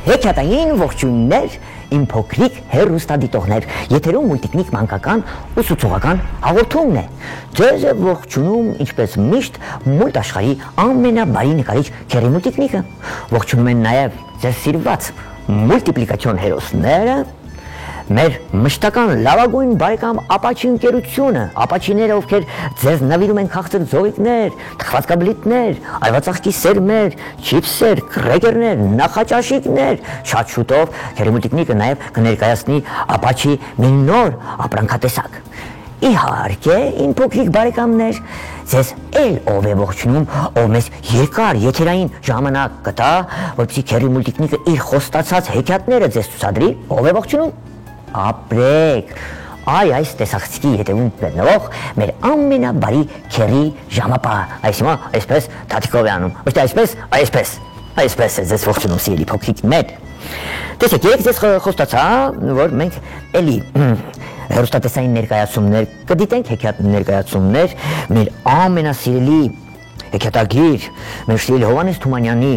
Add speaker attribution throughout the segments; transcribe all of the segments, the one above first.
Speaker 1: Հեքիաթային ողջույններ, իմ փոքրիկ հեռուստադիտողներ, եթերում մուլտիկնիկ մանկական ուսուցողական հաղորդումն է։ Ձեզ է ողջունում, ինչպես միշտ, մուլտ աշխարհի ամենաբարի նկարիչ Քերի Մուլտիկնիկը։ Ողջունում են նաև ձեզ սիրված մուլտիպլիկացիոն հերոսները, մեր մշտական լավագույն բարեկամ Ապաչի ընկերությունը, Ապաչիները, ովքեր ձեզ նվիրում են քաղցր ձողիկներ, թխվածքաբլիթներ, այվածաղկի սերմեր, չիփսեր, կրեկերներ, նախաճաշիկներ, շատ շուտով Քերի Մուլտիկնիկը նաև կներկայացնի Ապաչի մի նոր ապրանքատեսակ։ Իհարկե, իմ փոքրիկ բարեկամներ, ձեզ էլ ով է ողջունում, ով մեզ երկար եթերային ժամանակ կտա, որպեսզի Քերի Մուլտիկնիկը իր խոստացած հեքիաթները ձեզ ցուցադրի, ով է ողջունում։ Ապրեք, այս տեսախցիկի հետևում գտնվող մեր ամենաբարի Քերի ժամապահ, այսպես Թաթիկով է անում, ոչ թե այսպես է ձեզ ողջունում սիրելի փոքրիկներ։ Տեսեք, երեք ձեզ խոստացա, որ մենք էլի հեռուստատեսային ներկայացումներ կդիտենք, հեքիաթ ներկայացումներ, մեր ամենասիրելի հեքիաթագիր, մեր սիրելի Հովհաննես Թումանյանի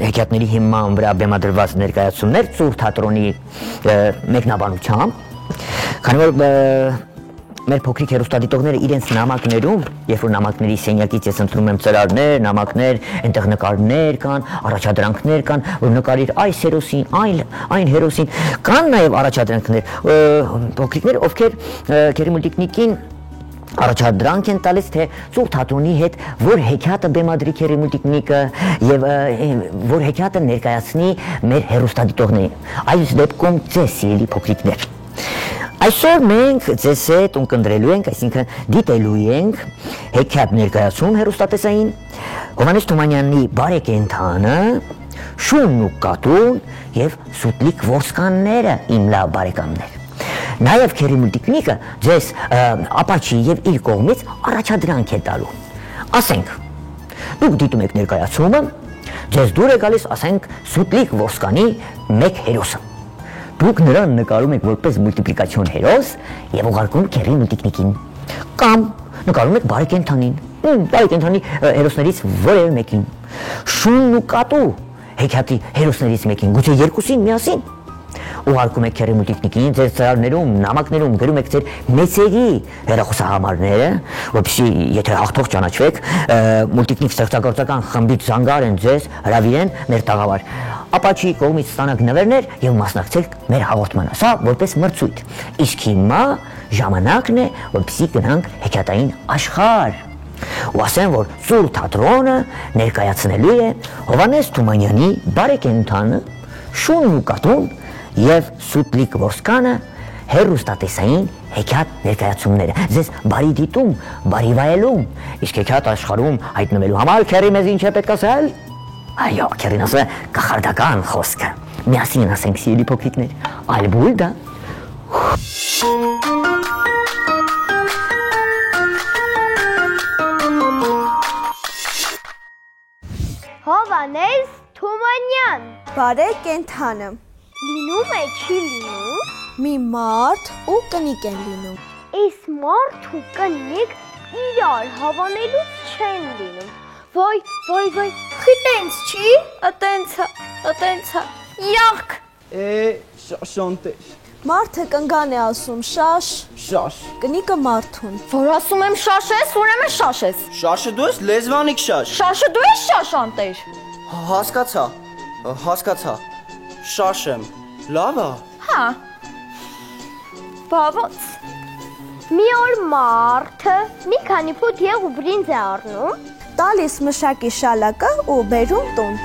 Speaker 1: հեքիաթների հիման վրա բեմադրված ներկայացումներ Ծուռ թատրոնի մեկնաբանությամբ, քանի որ մեր փոքրիկ հեռուստադիտողները իրենց նամակներում, երբ որ նամակների սենյակից ես ընտրում եմ ծրարներ, նամակներ, այնտեղ նկարներ կան, առաջադրանքներ կան, որ նկարիր այս հերոսին, այն հերոսին, կան նաև առաջադրանքներ, փոքրիկներ, ովքեր Քերի Մուլտիկնիկին առաջադրանք են տալիս, թե Ծուռ թատրոնի հետ որ հեքիաթը բեմադրի Քերի Մուլտիկնիկը եւ որ հեքիաթը ներկայացնի մեր հեռուստադիտողներին։ Այս դեպքում ձեզ սիրելի փոքրիկներ, այսօր մենք ձեզ հետ ունկնդրելու ենք, այսինքն դիտելու ենք հեքիաթ ներկայացում հեռուստատեսային Հովհաննես Թումանյանի Բարեկենդանը, Շունն ու կատուն եւ Սուտլիկ ոսկանները, իմ լավ բարեկամներ։ Նաև Քերի Մուլտիկնիկը ձեզ Ապաչի եւ իր կողմից առաջադրանք է տալու։ Ասենք, դուք դիտում եք ներկայացումը, ձեզ դուր է գալիս, ասենք, Սուտլիկ ոսկանի մեկ հերոսը։ Դուք նրան նկարում եք որպես մուլտիպլիկացիոն հերոս եւ ուղարկում Քերի Մուլտիկնիկին։ Կամ նկարում եք Բարեկենդանին, Բարեկենդանի հերոսներից որևէ մեկին։ Շունն ու կատու հեքիաթի հերոսներից մեկին, գուցե երկուսին միասին։ Ուղարկում եք Քերի Մուլտիկնիկին, ձեր ծրարներում, նամակներում գրում եք ձեր մեծերի հեռախոսահամարները, որպեսզի եթե հաղթող ճանաչվեք, Մուլտիկնիկ ստեղծագործական խմբից զանգարեն ձեզ, հրավիրեն մեր տաղավար։ Ապաչի կողմից ստանաք նվերներ եւ մասնակցեք մեր հաղորդմանը։ Սա որպես մրցույթ։ Իսկ հիմա ժամանակն է, որպեսզի գնանք հեքիաթային աշխարհ։ Ու ասեմ, որ Ծուռ թատրոնը ներկայացնելու է Հովհաննես Թումանյանի Բարեկենդանը, Շունն ու կատուն եւ Սուտլիկ ոսկանը հեռուստատեսային հեքիաթ ներկայացումները։ Ձեզ բարի դիտում, բարի վայելում, իսկ հեքիաթ աշխարհում հայտնվելու համար Քերի մեզ ինչ է պետք ասել։ Այո, Քերին ասում է կախարդական խոսքը։ Միասին ասենք սիրելի փոքրիկներ, Ալբուլդա։
Speaker 2: Հովհաննես Թումանյան
Speaker 3: Բարեկենդանը
Speaker 2: լինում է չի լինում,
Speaker 3: մի մարդ ու կնիկ են լինում։
Speaker 2: Այս մարդ ու կնիկ իրար հավանելուց չեն լինում։ Վայ, խիտենց չի, ատենցա, յախք։
Speaker 4: Շանտեր։
Speaker 3: Մարդը կնգան է ասում շաշ, կնիկը մարդուն։
Speaker 5: Որ ասում եմ շաշես, ուրեմն շաշես։
Speaker 4: Շաշը դու ես լեզվանիկ շաշ։
Speaker 5: Շաշը դու ես շաշ անտեր։
Speaker 4: Հասկացա։ Շաշ եմ, լավ է։
Speaker 5: Հա։ Բավոց։
Speaker 2: Մի օր մարդը մի քանի փոթ եղու ու բրինձ է առնում,
Speaker 3: տալիս մշակի շալակը ու բերում տուն։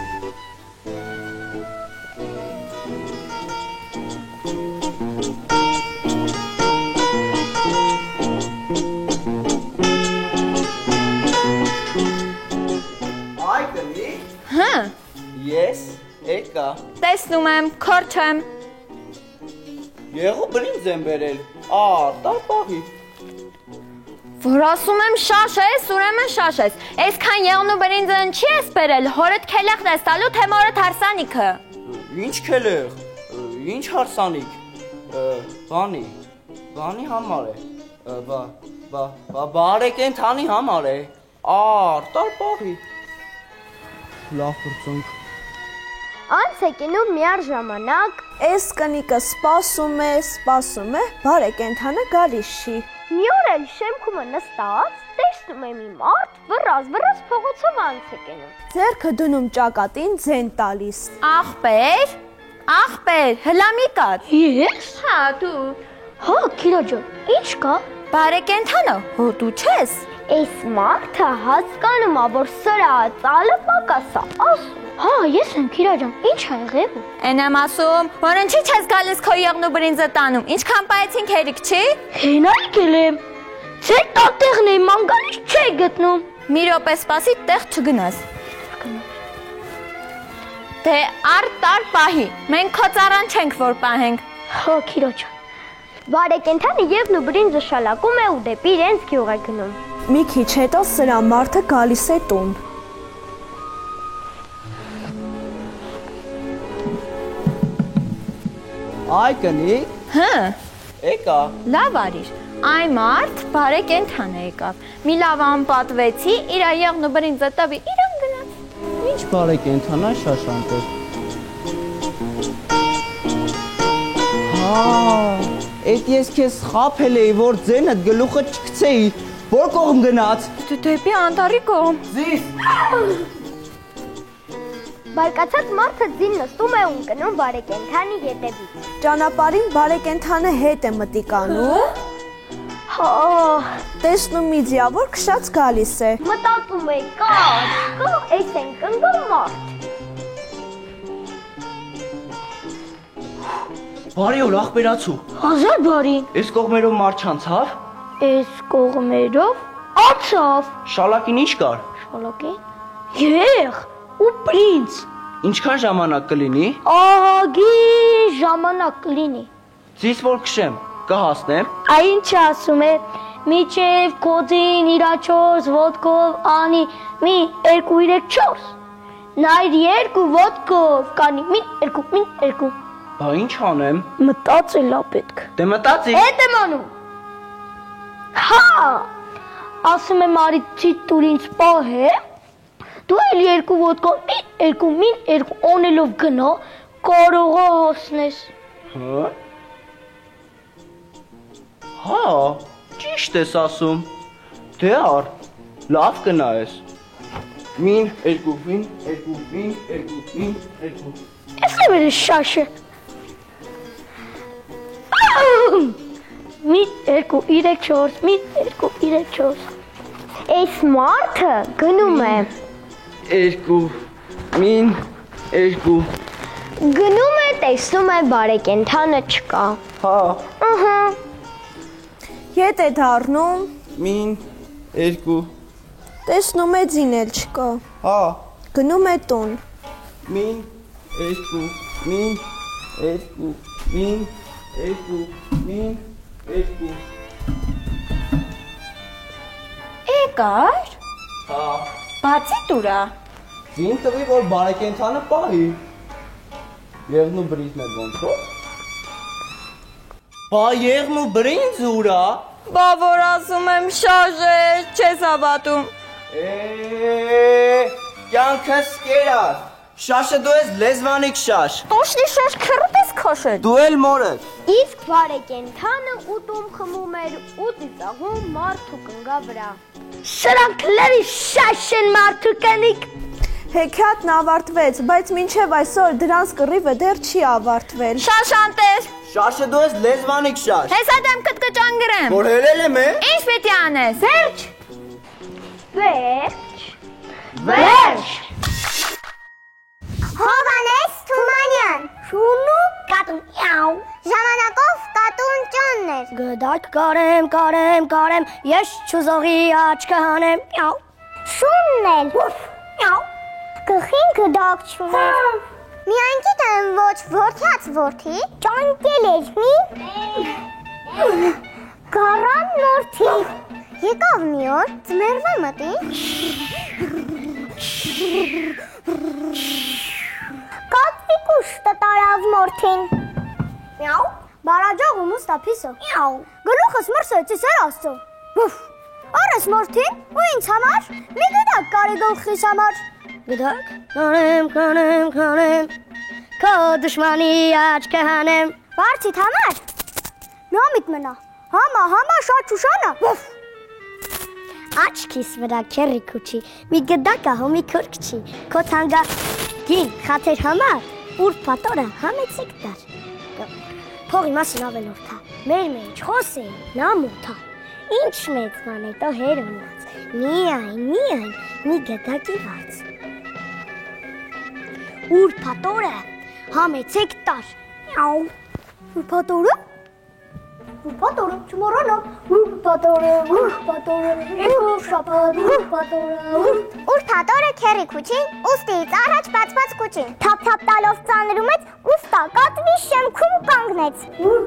Speaker 4: Այ կնիկ։
Speaker 5: Հա։
Speaker 4: Ես եկա։
Speaker 5: Տեսնում եմ, քորչ եմ։
Speaker 4: Եղու բրինձ եմ բերել։ Տար պահի։
Speaker 5: Որ ասում եմ շաշ ես, ուրեմն շաշ ես։ Այսքան եղնու բրինձը ինչի ես բերել, հորդ քելեղն ես տալու, թե մորդ հարսանիքը։
Speaker 4: Ինչ քելեղ, ինչ հարսանիք, բանի համար է, բարեկենթանի համար է, տար պահի։ Լավ պրծունք։
Speaker 2: Անց է կինում միառժամանակ։
Speaker 3: Այս կնիկը սպասում է, բարեկենթանը գալիս չի։
Speaker 2: Մի օր էլ շեմքումը նստած, տեսնում եմ մի մարդ վռած փողոցով անց է կենում։
Speaker 3: Ձեռքը դնում ճակատին ձեն տալիս։
Speaker 5: Ախպեր, հլամի կաց։
Speaker 2: Ես։
Speaker 5: Հա, դու։
Speaker 2: Հա, Քիրա ջան, ինչ կա։
Speaker 5: Բարեկենթանը, հո դու չես։
Speaker 2: Այս մարդը հասկանում ա, որ սրա ծալը պակաս ա, ասում։ Հա, ես եմ Քիրա ջան, ինչ ա եղել։
Speaker 5: Էն եմ ասում, որ ինչի չես գալիս քո եղնու բրինձը տանում, ինչքան պայեցինք հերիք չի։
Speaker 2: Հենայքել եմ, ձեր տատեղն եմ, ման գալիս չէ գտնում։
Speaker 5: Մի րոպե սպասի, տեղ չգնաս։ Դե տար պահի, մենք քո ծառան չենք որ պահենք։
Speaker 2: Հա, Քիրա ջան։ Բարեկենթանը եղնու բրինձը շալակում է ու դեպի իրենց գյուղ է գնում։
Speaker 3: Մի քիչ հետո սրա մարդը գալիս է տուն։
Speaker 4: Այ կնիկ։
Speaker 5: Հը,
Speaker 4: Եկա։
Speaker 5: լավ արիր։ Այ մարդ բարեկենթան է եկավ։ Մի լավ անպատվեցի, իր եղնու բրինձը տվի, իրան գնաց։
Speaker 4: Ինչ բարեկենթանա շաշանտ է։ Էդ ես քեզ խափել էի, որ ձենդ գլուխը չգցեի, որ կողմ գնաց։
Speaker 5: Դեպի անտառի կողմ։
Speaker 4: Զիս։
Speaker 2: Բարկացած մարդը ձին նստում է ու ընկնում բարեկենթանի ետևից։
Speaker 3: Ճանապարհին բարեկենթանը հետ է մտիկանում։
Speaker 2: Հա,
Speaker 3: Տեսնում մի ձիավոր քշած գալիս է։
Speaker 2: մտածում է, կա, այս են կնգում մարդ։
Speaker 4: Բարի օր, ախպերացու։
Speaker 2: Հազար բարին,
Speaker 4: Այս կողմերով մարդ չանցավ։
Speaker 2: այս կողմերով ացավ,
Speaker 4: Շալակին ինչ կար։
Speaker 2: շալակին, եղ ու պրինց,
Speaker 4: Ինչքան ժամանակ կլինի։
Speaker 2: ահագի ժամանակ կլինի։
Speaker 4: Ձիս որ քշեմ, կհասնեմ։
Speaker 2: Ինչ ասում է, միջև կոծին իրաչորս ոտքով անի մի 2-3-4, նայր 2 ոտքով կանի մին 2
Speaker 4: Բա ինչ անեմ։
Speaker 2: մտածել ա պետք։
Speaker 4: Դե մտածի։
Speaker 2: Էդ եմ անում։ Հա, ասում եմ արի ցիտ տուր ինձ պահե, դու էլ 2 ոտքով մին 2 օնելով գնա, կարող ա հասնես։
Speaker 4: Հա, ճիշտ ես ասում։ Դե առ, լավ կնայես։ Մին 2
Speaker 2: Ես եմ էր շաշը։ Մին 2-3-4, մին 2-3-4։ Այս մարդը գնում է։
Speaker 4: 2 մին 2
Speaker 2: Գնում է, տեսնում է բարեկենթանը չկա։
Speaker 4: Հա,
Speaker 2: Ահա։
Speaker 3: Ետ է դառնում,
Speaker 4: մին 2
Speaker 3: տեսնում է ձին էլ չկա։
Speaker 4: Հա,
Speaker 3: Գնում է տուն։
Speaker 4: մին 2 մին 2 մին 2
Speaker 5: Եկար,
Speaker 4: Հա,
Speaker 5: բացի տուրա։
Speaker 4: ձին տվի որ բարեկենթանը պահի։ Եղնու բրինձն է ոնց որ։ Բա եղնու բրինձ ուրա։
Speaker 5: Բա որ ասում եմ շաշ ես, չես հավատում։
Speaker 4: Կյանքս կերած։ Շաշը դու ես լեզվանիկ շաշ։
Speaker 5: Տոշնի շաշ քրուտ ես քաշել։
Speaker 4: Դու էլ մորդ։
Speaker 2: Իսկ բարեկենթանը ուտում խմում էր ու ծիծաղում մարդու կնգա վրա։ Սրանք լրի շաշ են մարդու կնիկ։
Speaker 3: Հեքիաթն ավարտվեց, բայց մինչև այսօր դրանց կռիվը դեռ չի ավարտվել։
Speaker 5: Շաշանտեր,
Speaker 4: Շաշը դու ես լեզվանիկ շաշ։
Speaker 5: հեսա դեմ կտկճանգրեմ։
Speaker 4: Որ հերել եմ է։
Speaker 5: Ինչ պետք է անես։
Speaker 2: Վերջ։
Speaker 6: Հովանես Թումանյան, շունու կատուն յաու, ժամանակով կատուն ճոններ։
Speaker 2: Գդակ կարեմ, ես չուզողի աչքը հանեմ, յաու։
Speaker 6: Շունն էլ, յաու, գլխին գդակ չունի։ Միայն գիտեմ ոչ որդյաց որդի, ճանկել էր մի գարան մորթի։ Եկավ մի օր, ձմեռվա մտի։ Կատվի կուշտը տարավ մորթին։ Միաու։ Բարաջող ու մուստափիսը։ Միաու։ Գլուխս մրսեց իսեր աստծո։ Ուֆ։ Արես մորթին ու ինձ համար մի գդակ կարի գլխիս համար։ Գդակ։ Կանեմ։ Քո դշմանի աչքը հանեմ։ Վարդիդ համար։ Միամիտ մնա։ Համա շաչուշանը։ Ուֆ։ Աչքիս վրա քերի քուչի, մի գդակա հոմի քորքչի, քո թանգա գին խաթեր համար, ուր պատորը համեցիկ դար։ Փողի մասին ավելորդա, մեր մեջ խոսեի, նամութա, ինչ մեծ բան է տո հերոնած, միայն մի գդակի վարձ։ Ուր պատորը համեցիկ դար, յաու, ուր պատորը? Ուր պատորը, չմորանա, ուր պատորը, եկող շապատ, ուր պատորը քերի քուչին, ուստից առաջ բացված քուչին, թափ տալով ծանրում էց, ուստա կատվի շեմքում կանգնեց։ Ուր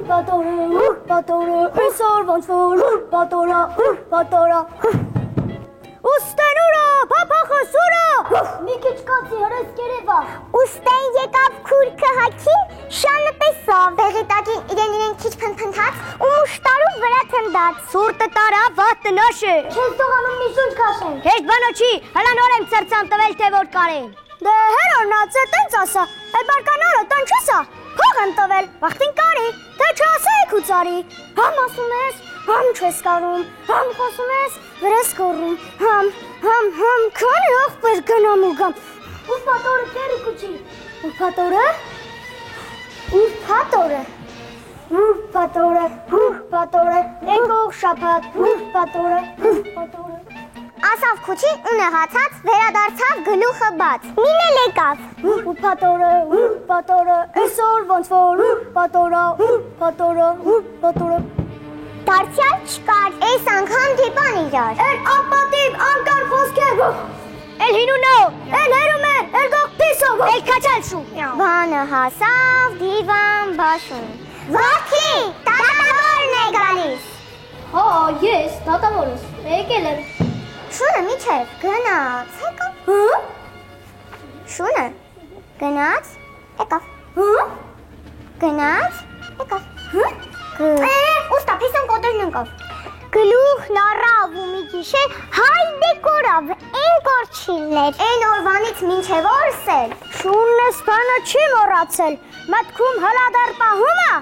Speaker 6: պատորը, այսօր ոնց որ, ուր պատորը, ուստեն ուրը, պապախս ուրը, մի քիչ կացի հրես կերևա։ Ուստեն եկավ քուրքը հաքի, շանը տեսավ, բեղետակին իրեն քիչ փնփնթաց ու մուշտարու վրա թնդաց։ Սուրտը տարա վատ տնաշը։ Չես տողանում մի շունչ կաշեն։ Հեշտ բանո չի, հլա նոր եմ ծրծան տվել թե որ կարեն։ Դե հերոնաց է տենց ասա, այդ բարկանարը տան չեսա, փող եմ տվել, վախտին կարի, թե չասեիք ու ծարի, համ ասում ես, համ չես կարում, համ խոսում ես, վրես կորում, համ, քանի աղբեր գնամ ու գամ, ուր պատորը կերի կուչի, ուր պատորը, եկող շապատ, ուր պատորը, ասավ քուչին ու նեղացած, վերադարձավ գլուխը բաց, մինել եկավ, ուր պատորը, այսօր ոնց որ, ուր պատորը, դարձյալ չկար, այս անգամ դիպան իրար, էլ ապատիվ, անկար խոսքեր, էլ հինունո, էլ հերում են, էլ գող պիսով, էլ կաչալ շու, բանը հասավ դիվան բաշուն, Վարդի, դատավորն է գալիս, հա, ես, դատավորս, եկել եմ, Շունը միչև գնաց, եկավ, Շունը գնաց, եկավ, ուստափիսան կոտորն ընկավ, գլուխն առավ ու մի գիշեր հայդե կորավ, են կորչիլներ, են օրվանից մինչև օրսել, Շուննես բանը չի մոռացել, մտքում հլադար պահումա,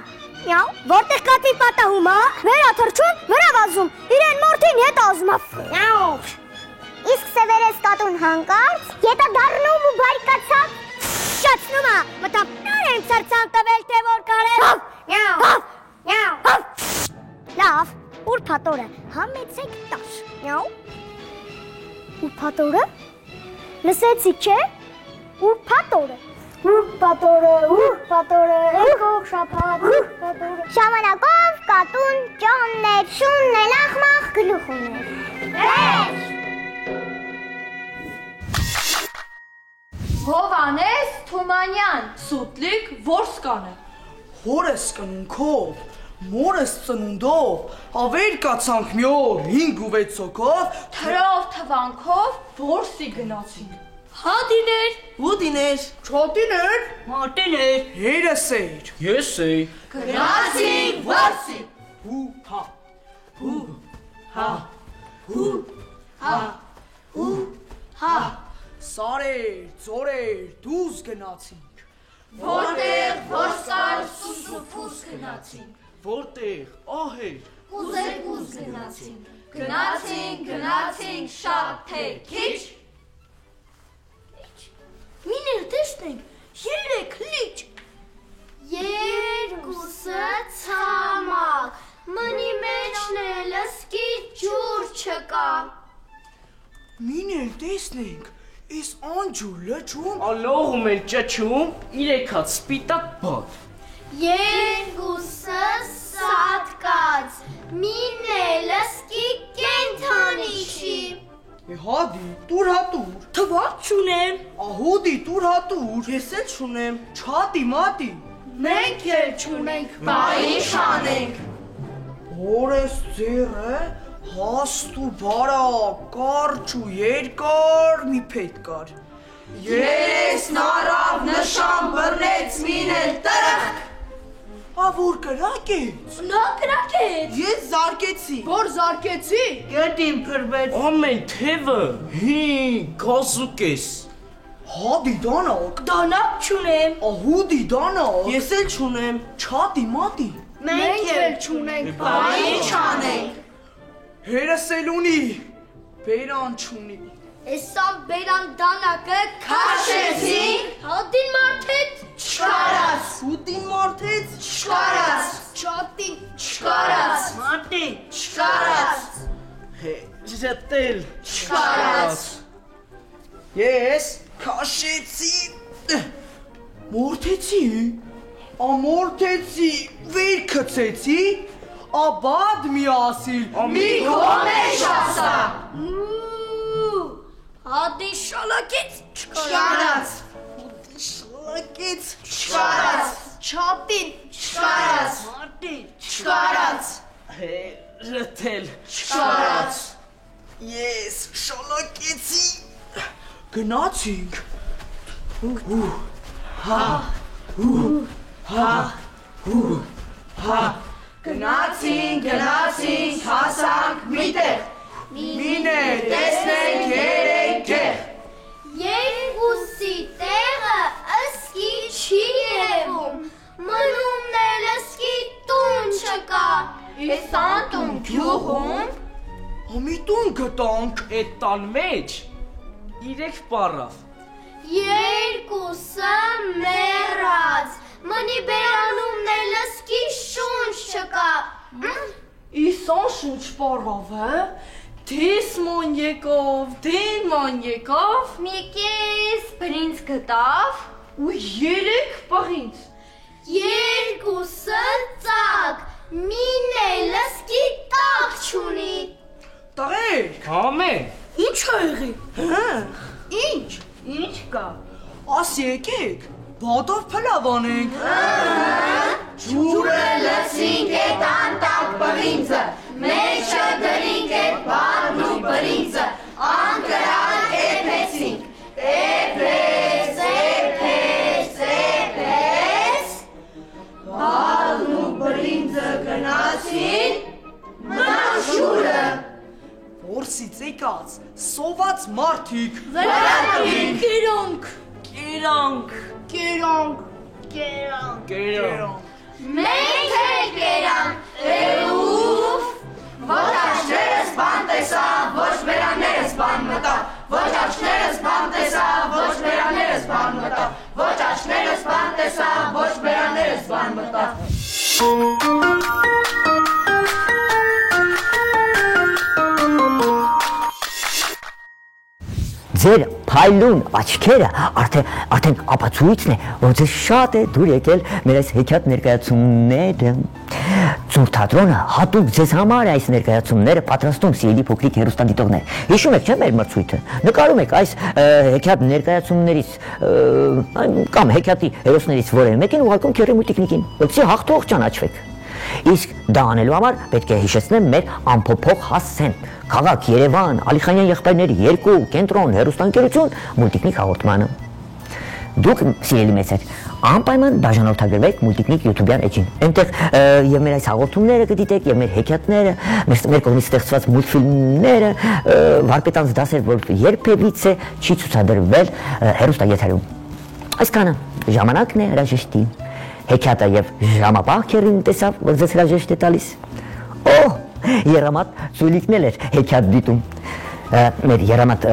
Speaker 6: որտեղ կատվի պատահումա, վերաթրջում, վրա վազում, իրեն մորթին հետ ազմավ, իսկ սևերես կատուն հանկարծ, ետա դարնում ու բարիկացավ, շացնումա, մտավ, նոր եմ ծրծան տվել թե որ կարել, լավ, ուր պատորը, համեցեք տաշ, ուր պատորը, լսեցիք չէ, ուր պատորը, եկող շապատ, ժամանակով կատուն ճոններ, շուններ, ախմախ գլուխուներ,
Speaker 5: Հովանես Թումանյան,
Speaker 7: Սուտլիկ որսկանը, հորես կնունքով, մորես ծնունդով, ավեր կացանք մի օր 5 ու 6 հոգով,
Speaker 5: թրով թվանքով որսի գնացին, հադիներ,
Speaker 7: ուդիներ, չոտիներ, մատիներ, երես էր, ես էի,
Speaker 5: գնացին որսի,
Speaker 7: հա, սարեր, ծորեր, դուզ գնացինք,
Speaker 5: որտեղ որսկար սուսուփուս գնացին,
Speaker 7: որտեղ ահեր,
Speaker 5: կուզերկուզ գնացին, շատ թե քիչ,
Speaker 2: Միներ տեսնենք, 3 լիճ,
Speaker 6: Երկուսը ցամաք, մնի մեջն էլ ըսկի ջուր չկա,
Speaker 7: միներ տեսնենք, Իս անջուր լճում,
Speaker 4: ալողում են ճճում, 3 հատ սպիտակ բան,
Speaker 6: Երկուսը սատկած, մին էլ ըսկի կենթանի չի,
Speaker 7: Հադի, տուր հատուր։
Speaker 2: Թվակ չունեմ։
Speaker 7: Ահուդի, տուր հատուր։ Ես էլ չունեմ։ Չատի, մատի։
Speaker 2: Մենք էլ չունենք, բա ինչ անենք։
Speaker 7: Որես ձերը հաստ ու բարակ, կարճ ու երկար մի պետ կար։ Երեսն առավ նշան բռնեց մինել տրխկ։ Որ կրակեց։
Speaker 2: Նա կրակեց։
Speaker 7: Ես զարկեցի։
Speaker 2: Որ զարկեցի։
Speaker 7: Գետին փրվեց։
Speaker 8: Ամեն թևը կազուկես։
Speaker 7: Հադի դանակ։
Speaker 2: Դանակ չունեմ։
Speaker 7: Ահուդի դանակ։ Ես էլ չունեմ։ Չատի, մատի։
Speaker 2: Մենք էլ չունենք, բա ինչ անենք։
Speaker 7: Հերս էլ ունի, բերան չունի։
Speaker 6: Էսա բերան դանակը
Speaker 2: Քաշեցինք,
Speaker 6: հատին մարդեց
Speaker 2: չկարած,
Speaker 7: Հուտին մարդեց,
Speaker 2: չկարած,
Speaker 6: Չատին
Speaker 2: չկարած,
Speaker 8: Մատի,
Speaker 2: չկարած,
Speaker 8: ժտել,
Speaker 2: չկարած։
Speaker 7: Ես քաշեցի, մորթեցի, ամորթեցի, վեր կծեցի, աբադ մի ասիլ, մի
Speaker 2: Կոմեշ ասա,
Speaker 6: Հատին շալակեց
Speaker 2: չկարած,
Speaker 7: շլակեց,
Speaker 2: չկարած,
Speaker 6: Չատին
Speaker 2: չկարած,
Speaker 8: Մատի,
Speaker 2: չկարած,
Speaker 8: ժտել,
Speaker 2: չկարած։
Speaker 7: ես շլակեցի, գնացինք,
Speaker 2: Գնացինք, հասանք միտեղ, միներ տեսնենք երեք կեղ,
Speaker 6: Երկուսի տեղը ըսկի չի եվում Մնում էլ ըսկի տուն չկա
Speaker 5: Ես անտուն գյուղում
Speaker 7: ամիտուն գտանք,
Speaker 8: էտ տան մեջ, 3 պարավ,
Speaker 6: Երկուսը մեռած Մնի բերանումն էլ ըսկի շունչ չկա
Speaker 2: Իսան շունչ պարավ է, դեսման եկավ, դենման եկավ,
Speaker 5: Միկիս բրինց գտավ
Speaker 2: ու երեք պաղինց,
Speaker 6: Երկուսը ծակ Մին էլ ըսկի տակ չունի
Speaker 7: տղեր,
Speaker 8: ամեն,
Speaker 2: ինչ ա եղի, ինչ կա,
Speaker 7: աս եկեք, բադով պլավ անենք,
Speaker 2: ջուրը լցինք էտ անտակ բրինձը, մեջը դրինք էտ բադն ու բրինձը, անկրան էպեցինք, էպես, բադն ու բրինձը գնացին, մնան ջուրը,
Speaker 7: որսից եկած, սոված մարդիկ,
Speaker 2: վրանքին կերանք,
Speaker 6: Մենք էլ կերանք
Speaker 2: Էուֆ, ոչ աչներս բան տեսավ, ոչ բերաններս բան մտավ, ոչ աչներս բան տեսավ, ոչ բերաններս բան մտավ, ոչ աչներս բան տեսավ, ոչ բերաններս բան մտավ։
Speaker 1: Ձեր փայլուն աչքերը արդեն ապացույցն է, որ ձեզ շատ է դուր եկել մեր այս հեքիաթ ներկայացումները։ Ծուր թատրոնը հատուկ ձեզ համար այս ներկայացումները պատրաստում սիրելի փոքրիկ հեռուստադիտողներ։ Հիշում եք, չէ՞ մեր մրցույթը։ Նկարում եք այս հեքիաթ ներկայացումներից կամ հեքիաթի հերոսներից որևէ մեկին ուղարկում քեռի մուլտիկնիկին, որպեսզի հաղթող ճանաչվեք։ Իսկ դա անելու համար պետք է հիշեցնեմ մեր ամփոփող հասցեն։ Քաղաք Երևան, Ալիխանյան եղբայրներ 2 կենտրոն հեռուստաընկերություն մուլտիկնիկ հաղորդմանը։ Դուք սիրելի մեծեր, անպայման բաժանորդագրվեք մուլտիկնիկ YouTube-յան էջին։ Այնտեղ եւ մեր այս հաղորդումները կդիտեք եւ մեր հեքիաթները, մեր կողմից ստեղծված մուլտֆիլմները, վարպետանց դասեր, որ երբևիցե չի ցուցադրվել հեռուստաեթերում։ Այսքանը ժամանակն է հրաժեշտի։ Հեքիաթը եւ ժամապահ քերին տեսավ, որ ձեզ հրաժեշտ է տալիս։ Երամատ ծույլիկն էլ էր հեքիաթ դիտում։ Մեր երամատ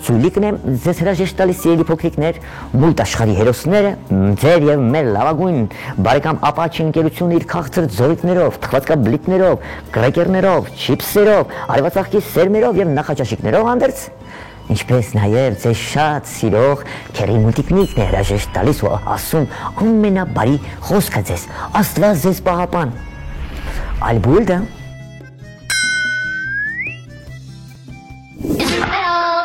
Speaker 1: ծույլիկն է ձեզ հրաժեշտ տալիս սիրելի փոքրիկներ, մուլտ աշխարհի հերոսները, ձեր եւ մեր լավագույն բարեկամ Ապաչի ընկերությունը իր քաղցր զորիկներով, թխվածքաբլիթներով, կրեկերներով, չիփսերով, արևածաղկի սերմերով եւ նախաճաշիկներով հանդերձ, ինչպես նաեւ ձեզ շատ սիրող քերի մուլտիկնիկն է հրաժեշտ տալիս ու ասում ամենաբարի խոսքը ձեզ, Աստված ձեզ պահապան։ Ալբուլդա
Speaker 6: Hello